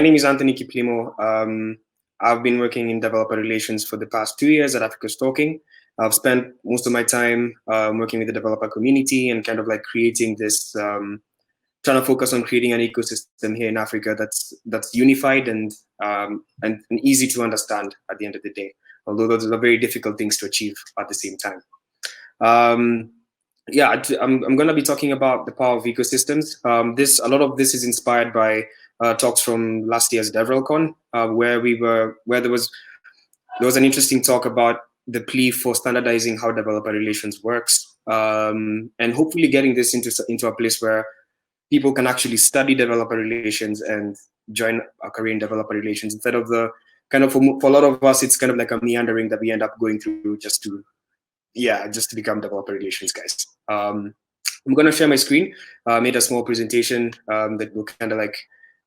name is Anthony Kiplimo. I've been working in developer relations for the past 2 years at Africa's Talking. I've spent most of my time working with the developer community and kind of like creating this, trying to focus on creating an ecosystem here in Africa that's unified and easy to understand at the end of the day. Although those are very difficult things to achieve at the same time. Yeah, I'm going to be talking about the power of ecosystems. A lot of this is inspired by talks from last year's DevRelCon, where there was an interesting talk about the plea for standardizing how developer relations works, and hopefully getting this into a place where people can actually study developer relations and join a career in developer relations instead of the kind of, for a lot of us, it's kind of like a meandering that we end up going through just to become developer relations guys. I'm going to share my screen. Made a small presentation that will kind of like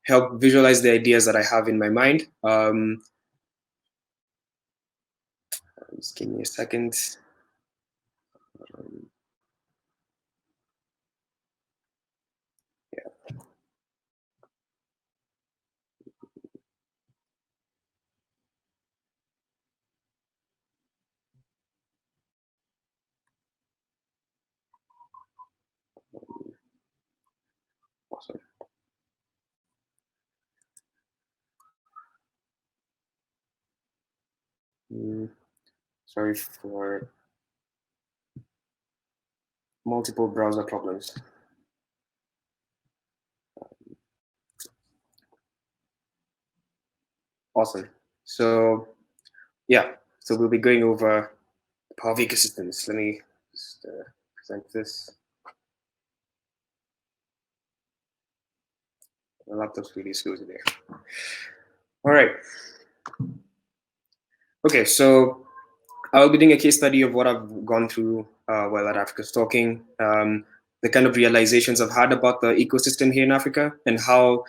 help visualize the ideas that I have in my mind. Just give me a second. Awesome. Sorry for multiple browser problems. Awesome. So yeah, so we'll be going over the power of ecosystems. Let me just present this. My laptop's really slow today. All right. Okay, so I'll be doing a case study of what I've gone through while at Africa's Talking, the kind of realizations I've had about the ecosystem here in Africa, and how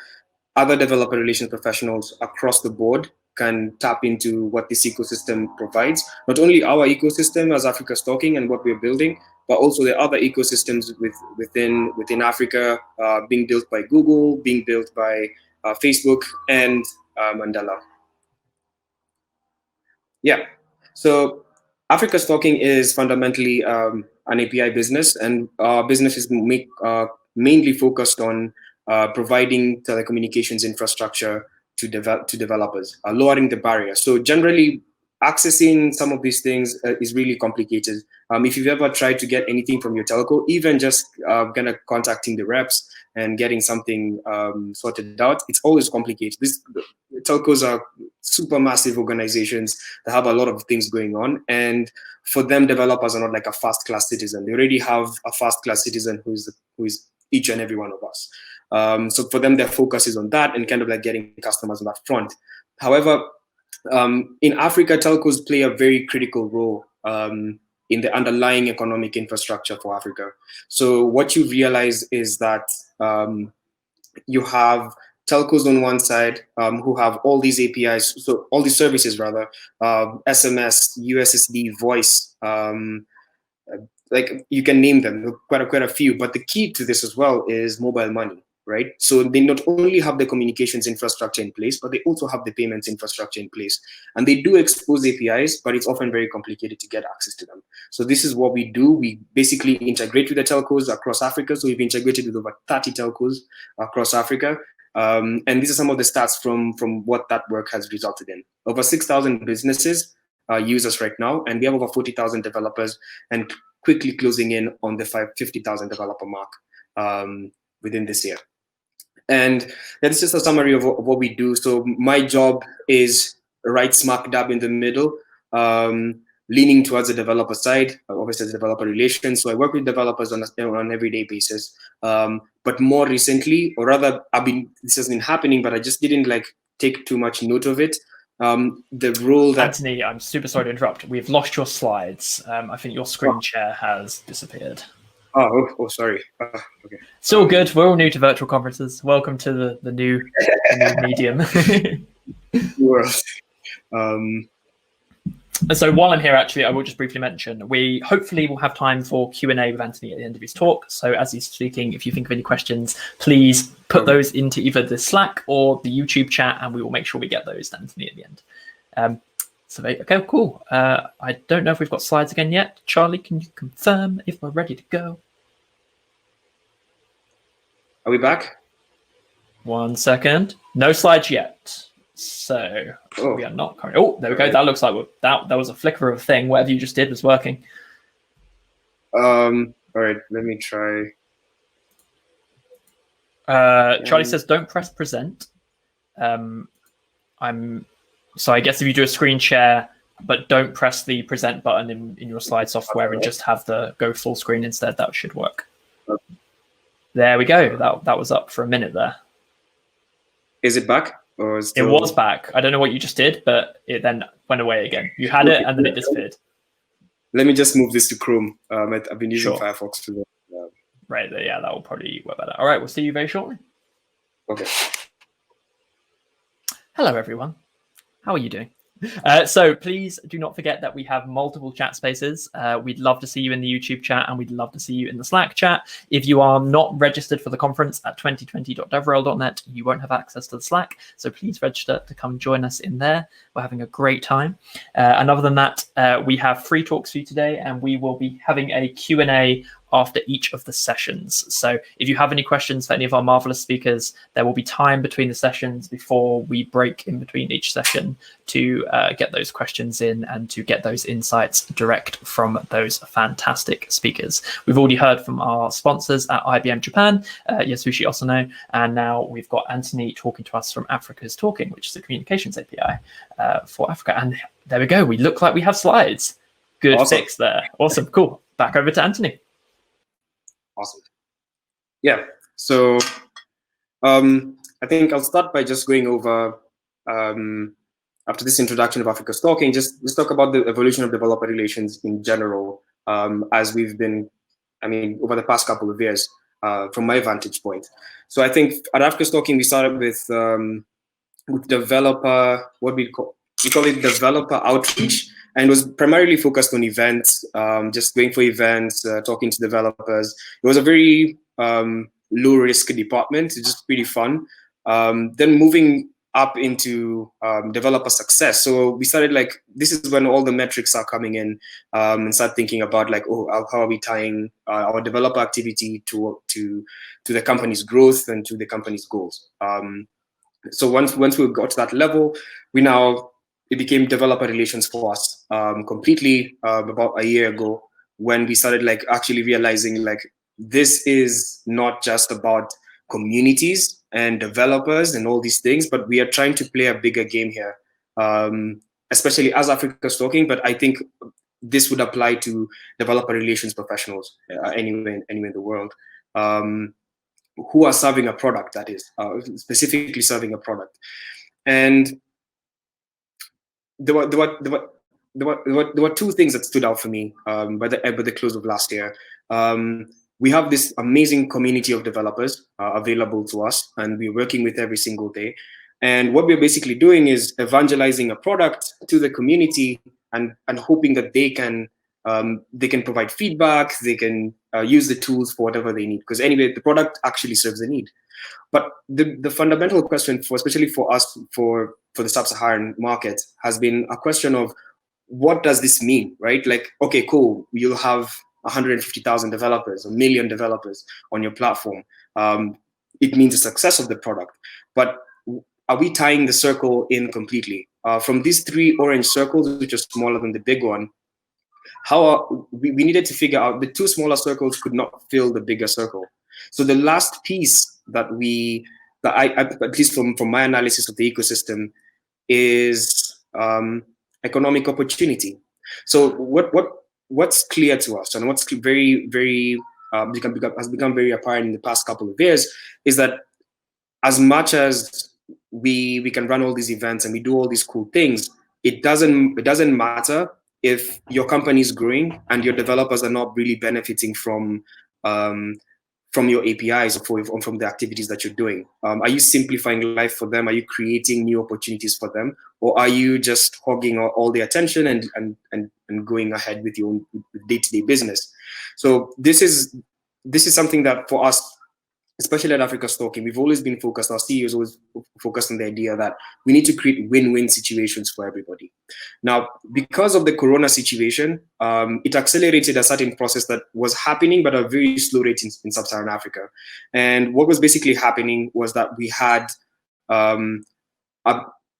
other developer relations professionals across the board can tap into what this ecosystem provides. Not only our ecosystem as Africa's Talking and what we're building, but also the other ecosystems within Africa, being built by Google, being built by Facebook and Mandela. Yeah, so Africa's Talking is fundamentally an API business, and our business is mainly focused on providing telecommunications infrastructure to developers, lowering the barrier. So generally, accessing some of these things is really complicated. If you've ever tried to get anything from your telco, even just kind of contacting the reps and getting something sorted out, it's always complicated. Telcos are super massive organizations that have a lot of things going on, and for them, developers are not like a first-class citizen. They already have a first-class citizen who is each and every one of us. So for them, their focus is on that and kind of like getting customers on that front. However, in Africa, telcos play a very critical role in the underlying economic infrastructure for Africa. So what you realize is that you have telcos on one side who have all these APIs, so all these services rather, SMS, USSD, voice, like you can name them, quite a few. But the key to this as well is mobile money, right? So they not only have the communications infrastructure in place, but they also have the payments infrastructure in place. And they do expose APIs, but it's often very complicated to get access to them. So this is what we do. We basically integrate with the telcos across Africa. So we've integrated with over 30 telcos across Africa. And these are some of the stats from what that work has resulted in. Over 6,000 businesses use us right now, and we have over 40,000 developers, and quickly closing in on the 50,000 developer mark within this year. And that's just a summary of what we do. So my job is right smack dab in the middle, leaning towards the developer side, obviously the developer relations. So I work with developers on an everyday basis. But more recently, or rather, this has been happening, but I just didn't like take too much note of it. The role that Anthony, I'm super sorry to interrupt. We've lost your slides. I think your screen share has disappeared. Oh, sorry. Okay. It's all good. We're all new to virtual conferences. Welcome to the new medium. So while I'm here, actually, I will just briefly mention, we hopefully will have time for Q&A with Anthony at the end of his talk. So as he's speaking, if you think of any questions, please put those into either the Slack or the YouTube chat, and we will make sure we get those to Anthony at the end. Okay, cool. I don't know if we've got slides again yet. Charlie, can you confirm if we're ready to go? Are we back? 1 second. No slides yet. So we are not currently. Oh, there we go. That looks like that was a flicker of a thing. Whatever you just did was working. All right, let me try. Charlie says, "Don't press present." So I guess if you do a screen share, but don't press the present button in your slide software and just have the go full screen instead, that should work. There we go. That was up for a minute there. Is it back? Or It was back. I don't know what you just did, but it then went away again. You had it and then it disappeared. Let me just move this to Chrome. I've been using Firefox to right there. Yeah, that will probably work better. All right, we'll see you very shortly. Okay. Hello, everyone. How are you doing? So please do not forget that we have multiple chat spaces. We'd love to see you in the YouTube chat, and we'd love to see you in the Slack chat. If you are not registered for the conference at 2020.devrel.net, you won't have access to the Slack. So please register to come join us in there. We're having a great time. And other than that, we have free talks for you today, and we will be having a Q&A after each of the sessions. So if you have any questions for any of our marvelous speakers, there will be time between the sessions before we break in between each session to get those questions in and to get those insights direct from those fantastic speakers. We've already heard from our sponsors at IBM Japan, Yasushi Osano, and now we've got Anthony talking to us from Africa's Talking, which is a communications API for Africa. And there we go. We look like we have slides. Good fix there. Awesome. Cool. Back over to Anthony. Awesome. Yeah. So I think I'll start by just going over, after this introduction of Africa's Talking, let's talk about the evolution of developer relations in general, as we've been, over the past couple of years, from my vantage point. So I think at Africa's Talking, we started with developer, we call it developer outreach. And it was primarily focused on events, just going for events, talking to developers. It was a very low-risk department, just pretty fun. Then moving up into developer success. So we started this is when all the metrics are coming in, and start thinking about how are we tying our developer activity to the company's growth and to the company's goals. So once we got to that level, it became developer relations for us completely about a year ago, when we started actually realizing this is not just about communities and developers and all these things, but we are trying to play a bigger game here, especially as Africa's Talking. But I think this would apply to developer relations professionals anywhere in the world, who are serving a product, that is, specifically serving a product. And there were two things that stood out for me by the close of last year. We have this amazing community of developers available to us, and we're working with every single day. And what we're basically doing is evangelizing a product to the community and hoping that they can provide feedback, they can use the tools for whatever they need. Because anyway, the product actually serves a need. But the fundamental question, especially for us, for the sub-Saharan market, has been a question of, what does this mean, right? Okay, cool, you'll have 150,000 developers, 1 million developers on your platform. It means the success of the product. But are we tying the circle in completely? From these 3 orange circles, which are smaller than the big one, we needed to figure out the 2 smaller circles could not fill the bigger circle. So the last piece that I at least from my analysis of the ecosystem, is economic opportunity. So what's clear to us, and what's very, very has become very apparent in the past couple of years, is that as much as we can run all these events and we do all these cool things, it doesn't matter if your company is growing and your developers are not really benefiting from from your APIs or from the activities that you're doing? Are you simplifying life for them? Are you creating new opportunities for them? Or are you just hogging all the attention and going ahead with your day-to-day business? So this is something that for us, especially at Africa Stalking, we've always been focused, our CEOs always focused on the idea that we need to create win-win situations for everybody. Now, because of the Corona situation, it accelerated a certain process that was happening, but at a very slow rate in Sub-Saharan Africa. And what was basically happening was that we had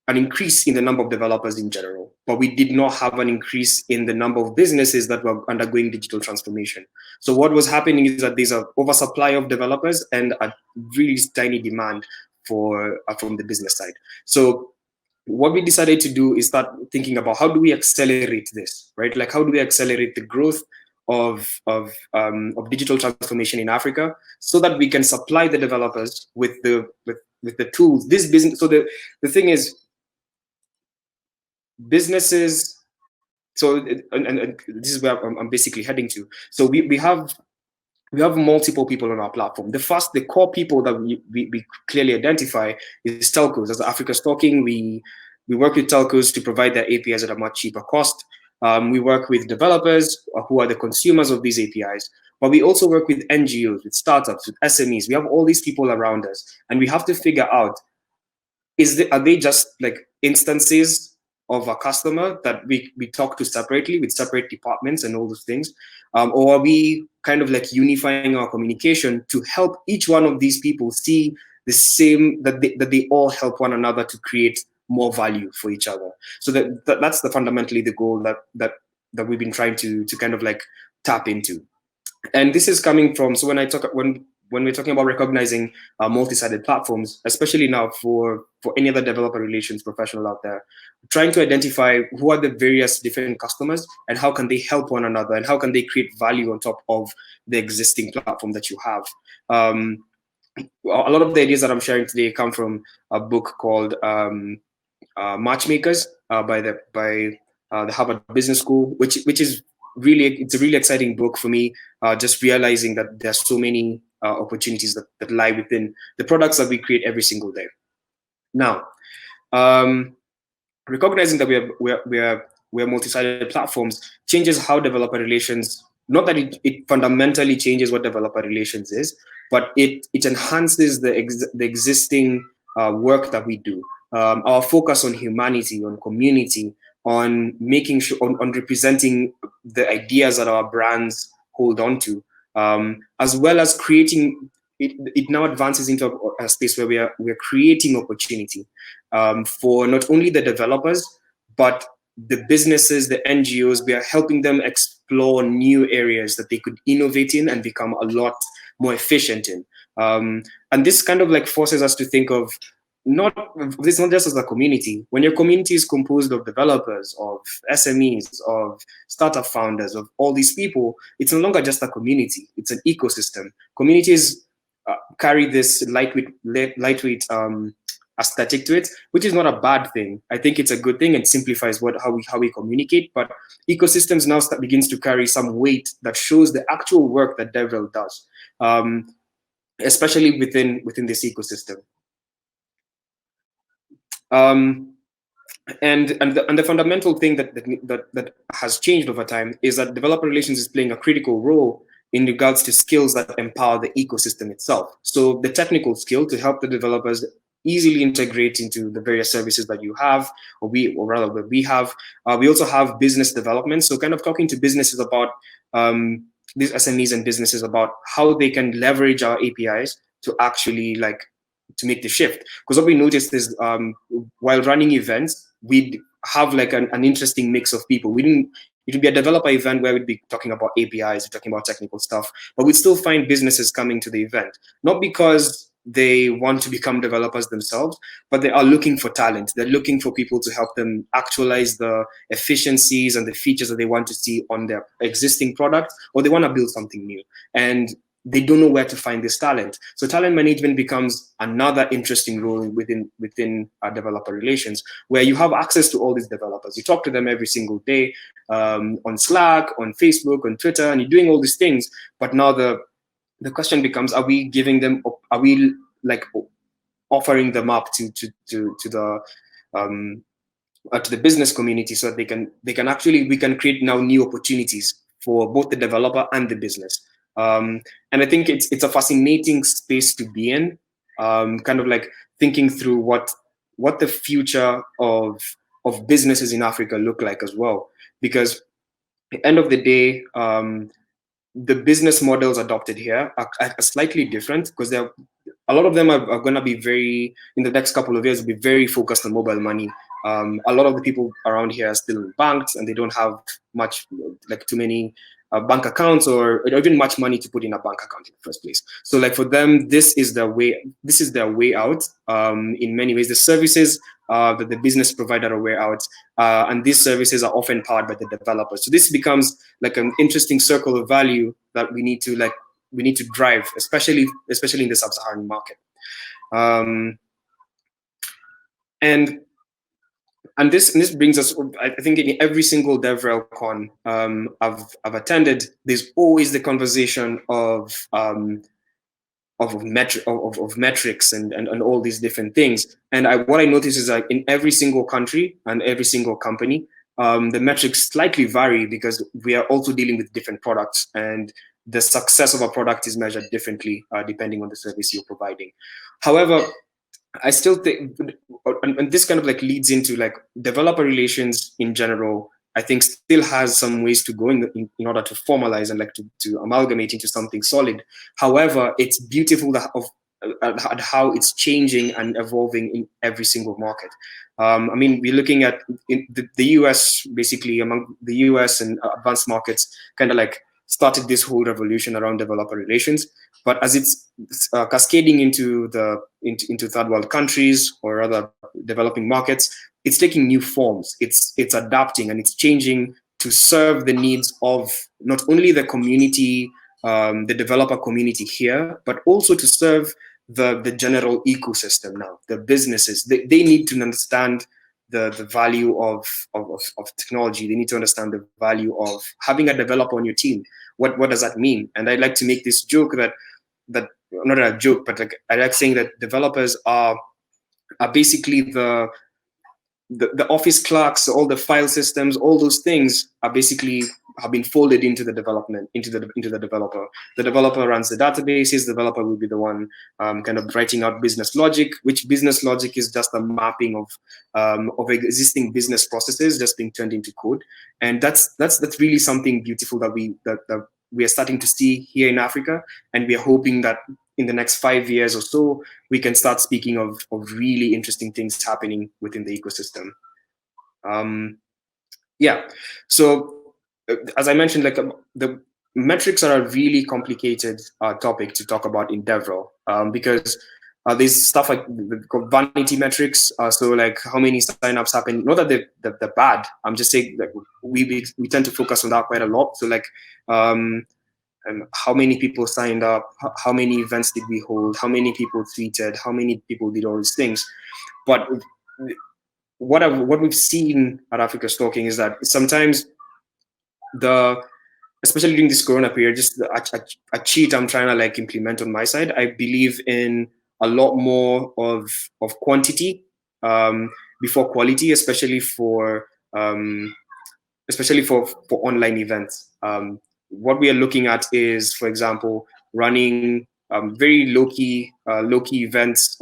an increase in the number of developers in general, but we did not have an increase in the number of businesses that were undergoing digital transformation. So what was happening is that there's an oversupply of developers and a really tiny demand for from the business side. So what we decided to do is start thinking about how do we accelerate this, right? Like how do we accelerate the growth of digital transformation in Africa, so that we can supply the developers with the tools. This business. So the thing is, businesses. So and this is where I'm basically heading to. So we have multiple people on our platform. The core people that we clearly identify is telcos. As Africa Stalking, we work with telcos to provide their APIs at a much cheaper cost. We work with developers who are the consumers of these APIs, but we also work with NGOs, with startups, with SMEs. We have all these people around us, and we have to figure out, are they just like instances of a customer that we talk to separately with separate departments and all those things, or are we kind of like unifying our communication to help each one of these people see the same, that they all help one another to create more value for each other? So that's fundamentally the goal that we've been trying to kind of like tap into. And this is coming from, so when we're talking about recognizing multi-sided platforms, especially now for any other developer relations professional out there, trying to identify who are the various different customers and how can they help one another and how can they create value on top of the existing platform that you have. A lot of the ideas that I'm sharing today come from a book called Matchmakers by the Harvard Business School, which is it's a really exciting book for me. Just realizing that there's so many opportunities that lie within the products that we create every single day. Now, recognizing that we're multi-sided platforms changes how developer relations. Not that it fundamentally changes what developer relations is, but it enhances the existing work that we do. Our focus on humanity, on community, on making sure, on representing the ideas that our brands hold on to, as well as creating. It now advances into a space where we're creating opportunity for not only the developers, but the businesses, the NGOs. We are helping them explore new areas that they could innovate in and become a lot more efficient in. And this kind of like forces us to think of this not just as a community. When your community is composed of developers, of SMEs, of startup founders, of all these people, it's no longer just a community. It's an ecosystem. Communities carry this lightweight aesthetic to it, which is not a bad thing. I think it's a good thing. It simplifies how we communicate. But ecosystems now begins to carry some weight that shows the actual work that DevRel does, especially within this ecosystem. And the fundamental thing that has changed over time is that developer relations is playing a critical role in regards to skills that empower the ecosystem itself. So the technical skill to help the developers easily integrate into the various services that you have, or we have. We also have business development. So kind of talking to businesses about these SMEs and businesses about how they can leverage our APIs to actually to make the shift. Because what we noticed is while running events, we'd have like an interesting mix of people. It would be a developer event where we'd be talking about APIs, we're talking about technical stuff, but we'd still find businesses coming to the event, not because they want to become developers themselves, but they are looking for talent. They're looking for people to help them actualize the efficiencies and the features that they want to see on their existing product, or they want to build something new. And they don't know where to find this talent. So talent management becomes another interesting role within our developer relations, where you have access to all these developers. You talk to them every single day on Slack, on Facebook, on Twitter, and you're doing all these things. But now the the question becomes: are we giving them? Are we like offering them up um, to the business community so that they can actually, we can create now new opportunities for both the developer and the business. And I think it's a fascinating space to be in, kind of like thinking through what the future of businesses in Africa look like as well, because at the end of the day, the business models adopted here are slightly different, because they're a lot of them are going to be very, in the next couple of years, be very focused on mobile money. A lot of the people around here are still in banks, and they don't have much, like too many bank accounts, or even much money to put in a bank account in the first place. So like for them, this is their way out. In many ways, the services that the business provider are way out, and these services are often powered by the developers. So this becomes like an interesting circle of value that we need to drive, especially in the sub-Saharan market. And this brings us, I think, in every single DevRelCon I've attended, there's always the conversation of metrics and all these different things. And what I notice is that in every single country and every single company, the metrics slightly vary, because we are also dealing with different products, and the success of a product is measured differently depending on the service you're providing. However, I still think, and this kind of like leads into like developer relations in general, I think still has some ways to go in order to formalize and like to amalgamate into something solid. However, it's beautiful at how it's changing and evolving in every single market. I mean, we're looking at the US, basically among the US and advanced markets, kind of like started this whole revolution around developer relations. But as it's cascading into third world countries or other developing markets, it's taking new forms. It's adapting and it's changing to serve the needs of not only the community, the developer community here, but also to serve the general ecosystem now. The businesses, they need to understand the value of technology. They need to understand the value of having a developer on your team. What does that mean? And I like to make this joke that not a joke, but like I like saying that developers are basically the office clerks, all the file systems, all those things are basically have been folded into the development, into the developer. The developer runs the databases. The developer will be the one kind of writing out business logic, which business logic is just a mapping of existing business processes just being turned into code. And that's really something beautiful that we are starting to see here in Africa, and we are hoping that in the next 5 years or so, we can start speaking of really interesting things happening within the ecosystem. Yeah, so as I mentioned, like the metrics are a really complicated topic to talk about in DevRel, because there's stuff like vanity metrics. So like how many signups happen, not that they're bad. I'm just saying that we tend to focus on that quite a lot. So like, how many people signed up, how many events did we hold, how many people tweeted, how many people did all these things. But what we've seen at Africa Stalking is that sometimes especially during this Corona period, just a cheat I'm trying to like implement on my side. I believe in a lot more of quantity before quality, especially for online events. What we are looking at is, for example, running very low-key events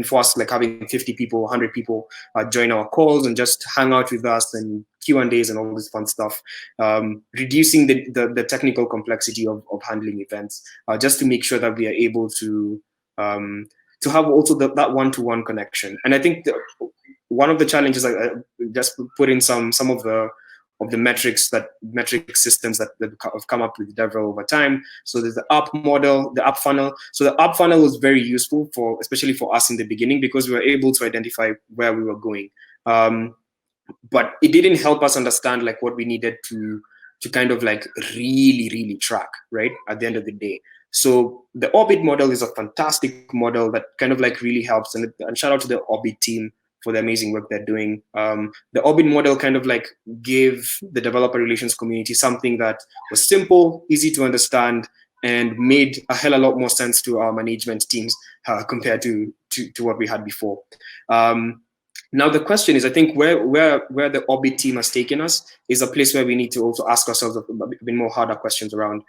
for us, like having 50 people, 100 people join our calls and just hang out with us and Q&As and all this fun stuff, reducing the technical complexity of handling events, just to make sure that we are able to have also that one-to-one connection. And I think one of the challenges, I just put in some of the metric systems that have come up with DevRel over time. So there's the app model, the app funnel. So the app funnel was very useful especially for us in the beginning, because we were able to identify where we were going. But it didn't help us understand like what we needed to kind of like really track, right, at the end of the day. So the Orbit model is a fantastic model that kind of like really helps. And shout out to the Orbit team for the amazing work they're doing. The Orbit model kind of like gave the developer relations community something that was simple, easy to understand, and made a hell of a lot more sense to our management teams compared to what we had before. Now the question is, I think where the Orbit team has taken us is a place where we need to also ask ourselves a bit more harder questions around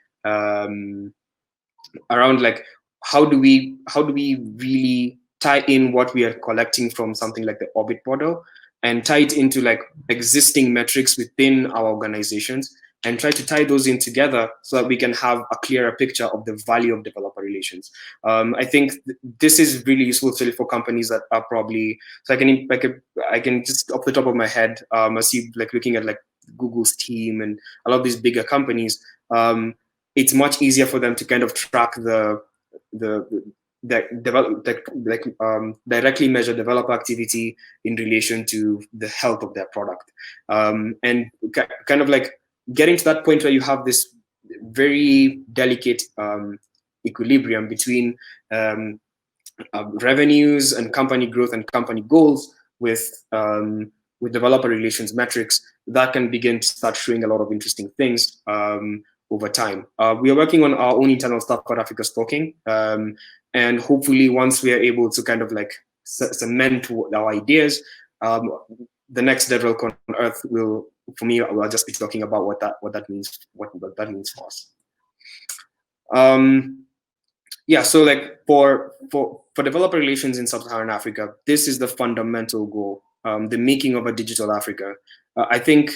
like how do we really tie in what we are collecting from something like the Orbit model and tie it into like existing metrics within our organizations and try to tie those in together so that we can have a clearer picture of the value of developer relations. I think this is really useful for companies that are probably, so I can just off the top of my head, I see like looking at like Google's team and a lot of these bigger companies, it's much easier for them to kind of track directly measure developer activity in relation to the health of their product, and kind of like getting to that point where you have this very delicate equilibrium between revenues and company growth and company goals with developer relations metrics that can begin to start showing a lot of interesting things over time. We are working on our own internal stuff called Africa's Talking, and hopefully once we are able to kind of like cement our ideas, the next DevRel on Earth will, for me, I'll just be talking about what that means for us. Yeah, so like for developer relations in sub-Saharan Africa, this is the fundamental goal, the making of a digital Africa. I think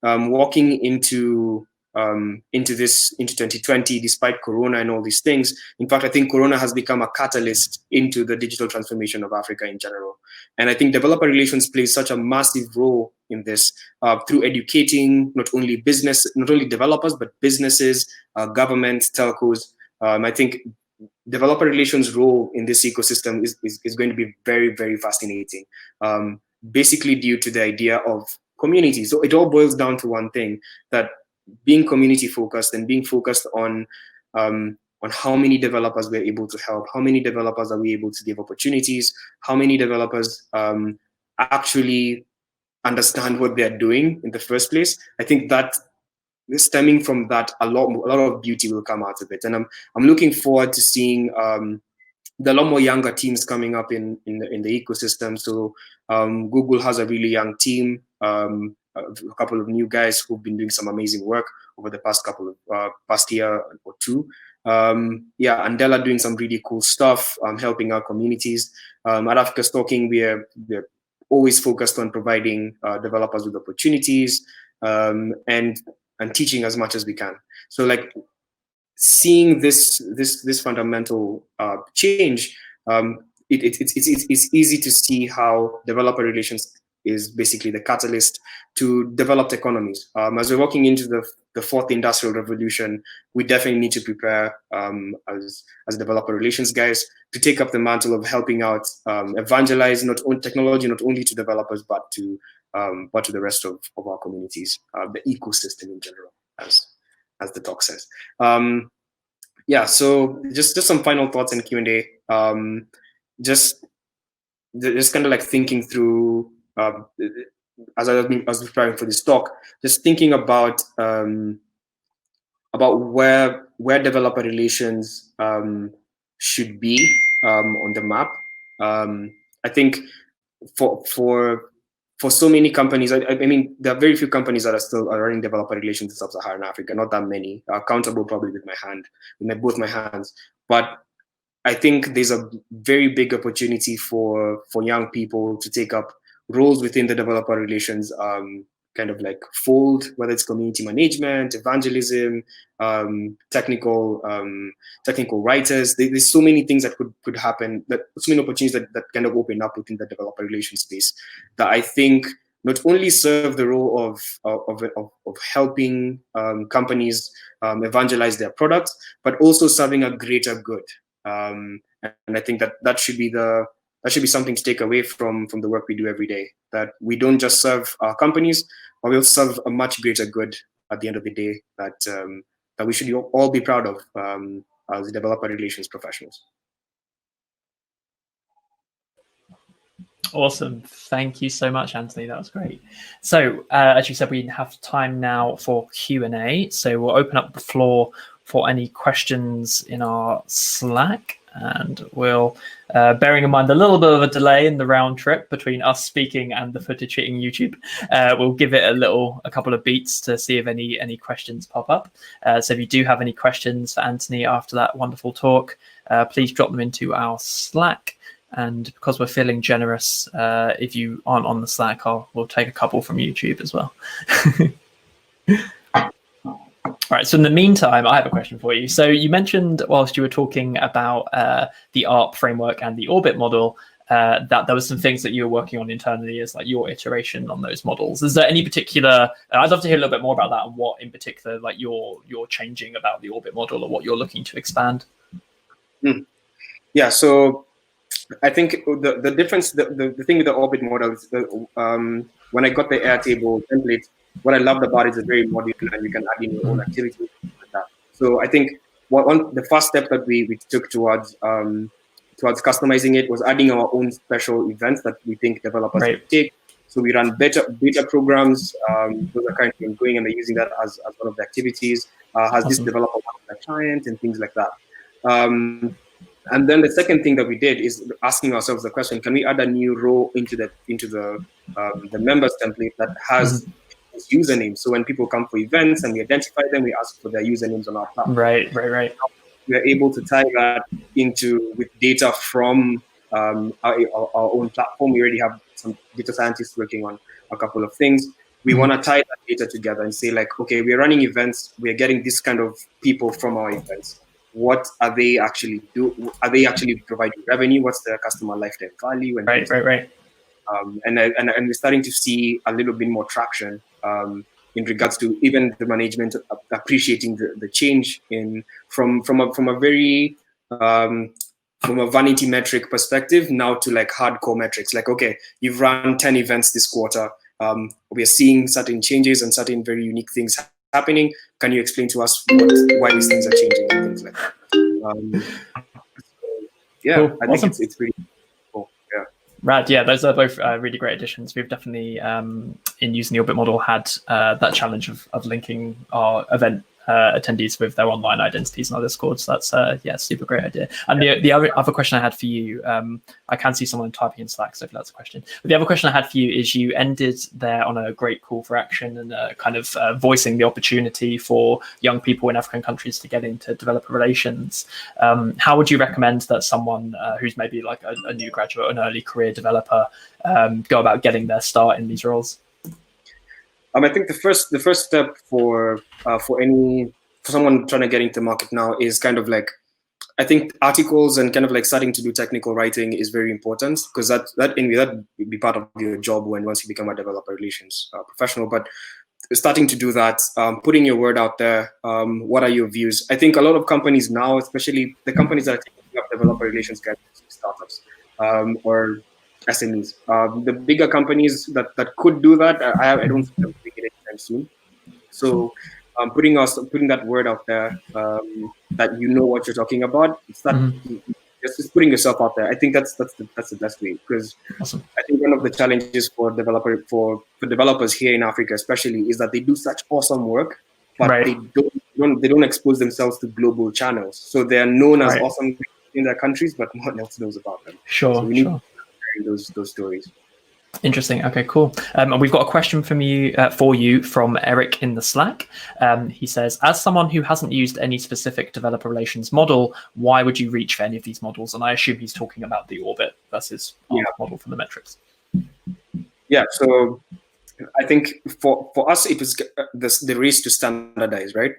walking into 2020, despite Corona and all these things, in fact, I think Corona has become a catalyst into the digital transformation of Africa in general. And I think developer relations plays such a massive role in this through educating not only developers, but businesses, governments, telcos. I think developer relations role in this ecosystem is going to be very, very fascinating, basically due to the idea of community. So it all boils down to one thing, that being community focused and being focused on how many developers we're able to help, how many developers are we able to give opportunities, how many developers actually understand what they're doing in the first place. I think that stemming from that, a lot of beauty will come out of it, and I'm looking forward to seeing there are a lot more younger teams coming up in the ecosystem. So Google has a really young team, a couple of new guys who've been doing some amazing work over the past year or two. Yeah, Andela doing some really cool stuff, helping our communities. At Africa's Talking, we're always focused on providing developers with opportunities and teaching as much as we can. So like seeing this fundamental change, it's easy to see how developer relations is basically the catalyst to developed economies. As we're walking into the fourth industrial revolution, we definitely need to prepare as developer relations guys to take up the mantle of helping out evangelize technology not only to developers but to the rest of our communities, the ecosystem in general, as the talk says. Yeah, so just some final thoughts in Q&A. Just kind of like thinking through, as I was preparing for this talk, just thinking about where developer relations should be on the map. I think for so many companies, I mean, there are very few companies that are still running developer relations in sub-Saharan Africa. Not that many, countable probably with both my hands. But I think there's a very big opportunity for young people to take up roles within the developer relations kind of like fold, whether it's community management, evangelism, technical writers. There's so many things that could happen, so many opportunities that kind of open up within the developer relations space that I think not only serve the role of helping companies evangelize their products, but also serving a greater good. And I think that should be something to take away from the work we do every day, that we don't just serve our companies, but we'll serve a much greater good at the end of the day that we should all be proud of as developer relations professionals. Awesome. Thank you so much, Anthony. That was great. So as you said, we have time now for Q&A. So we'll open up the floor for any questions in our Slack, and we'll, bearing in mind a little bit of a delay in the round trip between us speaking and the footage hitting YouTube, we'll give it a couple of beats to see if any questions pop up. So if you do have any questions for Anthony after that wonderful talk, please drop them into our Slack. And because we're feeling generous, if you aren't on the Slack, we'll take a couple from YouTube as well. All right. So in the meantime, I have a question for you. So you mentioned whilst you were talking about the ARP framework and the orbit model, that there was some things that you were working on internally as like your iteration on those models. Is there any particular? I'd love to hear a little bit more about that and what in particular like you're changing about the orbit model or what you're looking to expand. Yeah. So I think the difference, the thing with the orbit model is when I got the Airtable template, what I loved about it is it's very modular and you can add in your own activities like that. So I think the first step that we took towards customizing it was adding our own special events that we think developers can take. So we run beta programs. Those are currently ongoing and they're using that as one of the activities. Has this developer one client and things like that. And then the second thing that we did is asking ourselves the question: can we add a new row into the members template that has usernames? So when people come for events and we identify them, we ask for their usernames on our platform. Right. We are able to tie that with data from our own platform. We already have some data scientists working on a couple of things. We want to tie that data together and say like, okay, we're running events. We're getting this kind of people from our events. What are they actually do? Are they actually providing revenue? What's their customer lifetime value? And right. And we're starting to see a little bit more traction in regards to even the management appreciating the change from a very from a vanity metric perspective now to like hardcore metrics. Like, okay, you've run 10 events this quarter. We are seeing certain changes and certain very unique things happening. Can you explain to us why these things are changing and things like that? Cool. I think it's pretty cool. Yeah. Right. Yeah, those are both really great additions. We've definitely, in using the orbit model, had that challenge of linking our event attendees with their online identities in our Discord. So that's super great idea. And the other question I had for you, I can see someone typing in Slack, so if that's a question. But the other question I had for you is you ended there on a great call for action and kind of voicing the opportunity for young people in African countries to get into developer relations. How would you recommend that someone who's maybe like a new graduate, an early career developer, go about getting their start in these roles? I think the first step for someone trying to get into the market now is kind of like, I think articles and kind of like starting to do technical writing is very important, because that be part of your job once you become a developer relations professional. But starting to do that, putting your word out there. What are your views? I think a lot of companies now, especially the companies that are taking up developer relations guys, startups or SMEs. The bigger companies that could do that, I don't think they'll make it anytime soon. So putting that word out there that you know what you're talking about, just putting yourself out there. I think that's the best way, because awesome. I think one of the challenges for developers here in Africa especially is that they do such awesome work, but they don't expose themselves to global channels. So they are known as awesome in their countries, but no one else knows about them. Sure. So we need those stories. Interesting. Okay, cool. And we've got a question for you from Eric in the Slack. He says, as someone who hasn't used any specific developer relations model, why would you reach for any of these models? And I assume he's talking about the Orbit versus model from the metrics. Yeah. So I think for us, it was the race to standardize, right?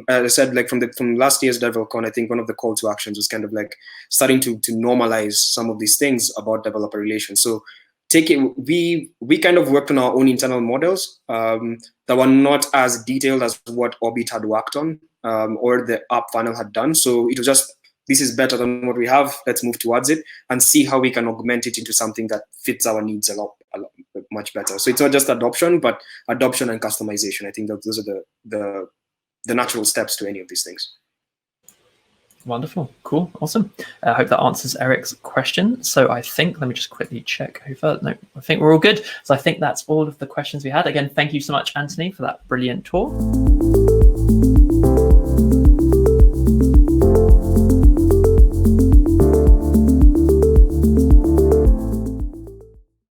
As I said, like from last year's DevCon, I think one of the call to actions was kind of like starting to normalize some of these things about developer relations. So we kind of worked on our own internal models that were not as detailed as what Orbit had worked on or the app funnel had done. So it was just, this is better than what we have. Let's move towards it and see how we can augment it into something that fits our needs a lot much better. So it's not just adoption, but adoption and customization. I think that those are the natural steps to any of these things. Wonderful. Cool. Awesome. I hope that answers Eric's question. So I think, let me just quickly check over. No, I think we're all good. So I think that's all of the questions we had. Again, thank you so much, Anthony, for that brilliant talk.